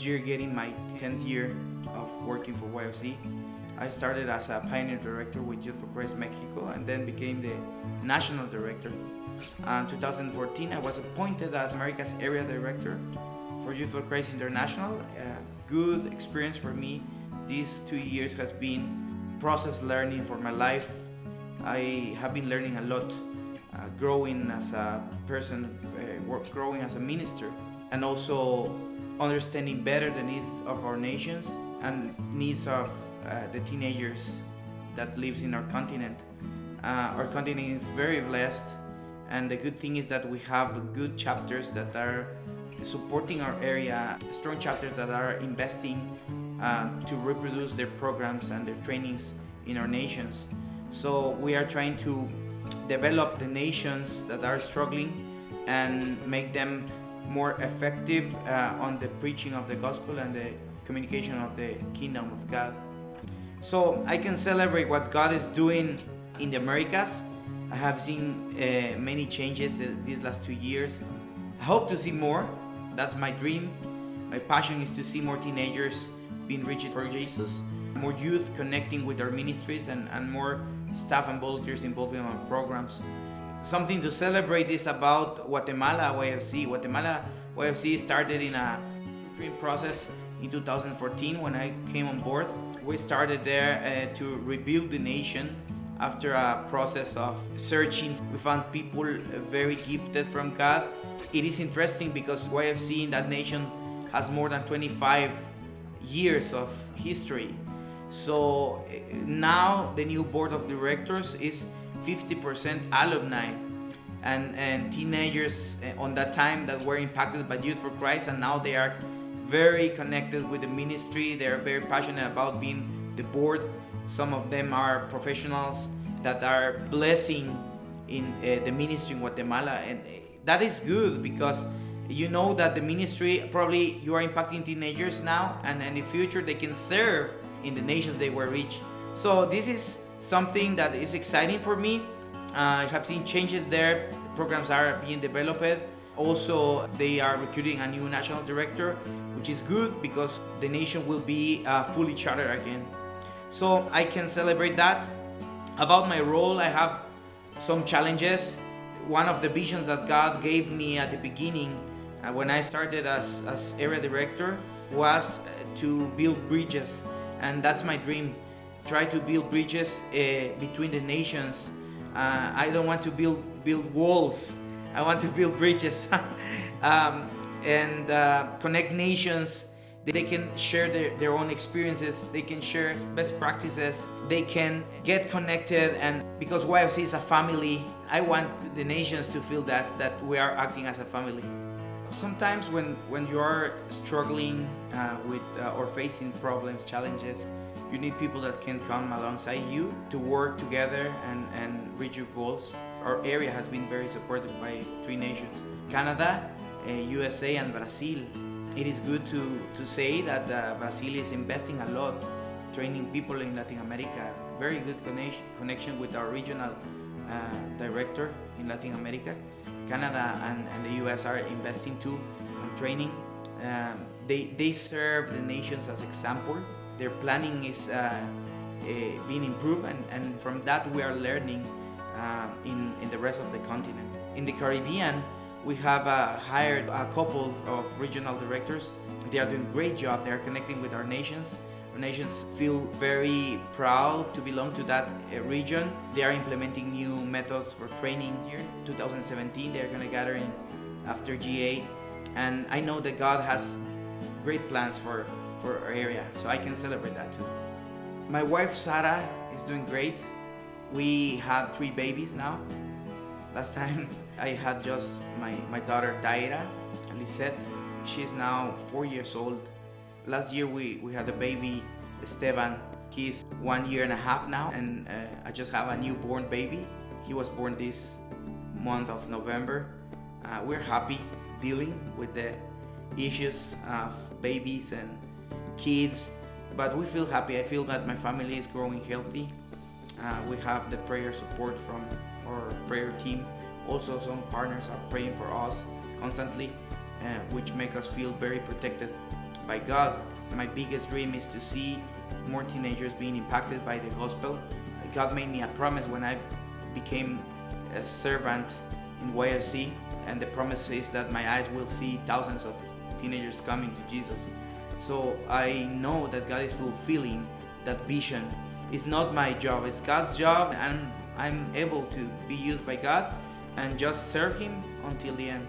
this year getting my 10th year of working for YFC. I started as a pioneer director with Youth for Christ Mexico and then became the national director. In 2014, I was appointed as America's area director for Youth for Christ International. Good experience for me. These 2 years has been process learning for my life. I have been learning a lot, growing as a person, growing as a minister, and also understanding better the needs of our nations and needs of the teenagers that lives in our continent. Our continent is very blessed, and the good thing is that we have good chapters that are supporting our area, strong chapters that are investing to reproduce their programs and their trainings in our nations. So we are trying to develop the nations that are struggling and make them more effective on the preaching of the gospel and the communication of the kingdom of God. So I can celebrate what God is doing in the Americas. I have seen many changes these last 2 years. I hope to see more. That's my dream. My passion is to see more teenagers being reached for Jesus, more youth connecting with our ministries, and more staff and volunteers involved in our programs. Something to celebrate is about Guatemala YFC. Guatemala YFC started in a recruiting process in 2014 when I came on board. We started there to rebuild the nation. After a process of searching, we found people very gifted from God. It is interesting because YFC in that nation has more than 25 years of history. So now the new board of directors is 50% alumni and teenagers on that time that were impacted by Youth for Christ, and now they are very connected with the ministry. They are very passionate about being the board. Some of them are professionals that are blessing in the ministry in Guatemala, and that is good because you know that the ministry, probably you are impacting teenagers now, and in the future they can serve in the nations they were reached. So this is something that is exciting for me. I have seen changes there. Programs are being developed. Also, they are recruiting a new national director, which is good because the nation will be fully chartered again. So I can celebrate that. About my role, I have some challenges. One of the visions that God gave me at the beginning when I started as area director was to build bridges, and that's my dream. Try to build bridges between the nations. I don't want to build walls. I want to build bridges and connect nations. They can share their own experiences. They can share best practices. They can get connected, and because YFC is a family, I want the nations to feel that we are acting as a family. Sometimes when you are struggling with or facing problems, challenges, you need people that can come alongside you to work together and reach your goals. Our area has been very supported by 3 nations: Canada, USA, and Brazil. It is good to say that Brazil is investing a lot, training people in Latin America. Very good connection with our regional director in Latin America. Canada and the US are investing too on training. They serve the nations as example. Their planning is being improved, and from that we are learning in the rest of the continent. In the Caribbean, we have hired a couple of regional directors. They are doing a great job. They are connecting with our nations. Our nations feel very proud to belong to that region. They are implementing new methods for training here. 2017, they are going to gather in after GA. And I know that God has great plans for our area, so I can celebrate that too. My wife, Sarah, is doing great. We have 3 babies now. Last time I had just my daughter Daira, Lisette. She is now 4 years old. Last year we had a baby, Esteban. He's 1.5 years now, and I just have a newborn baby. He was born this month of November. We're happy dealing with the issues of babies and kids, but we feel happy. I feel that my family is growing healthy. We have the prayer support from our prayer team. Also, some partners are praying for us constantly, which make us feel very protected. by God. My biggest dream is to see more teenagers being impacted by the gospel. God made me a promise when I became a servant in YFC, and the promise is that my eyes will see thousands of teenagers coming to Jesus. So I know that God is fulfilling that vision. It's not my job, it's God's job, and I'm able to be used by God and just serve Him until the end.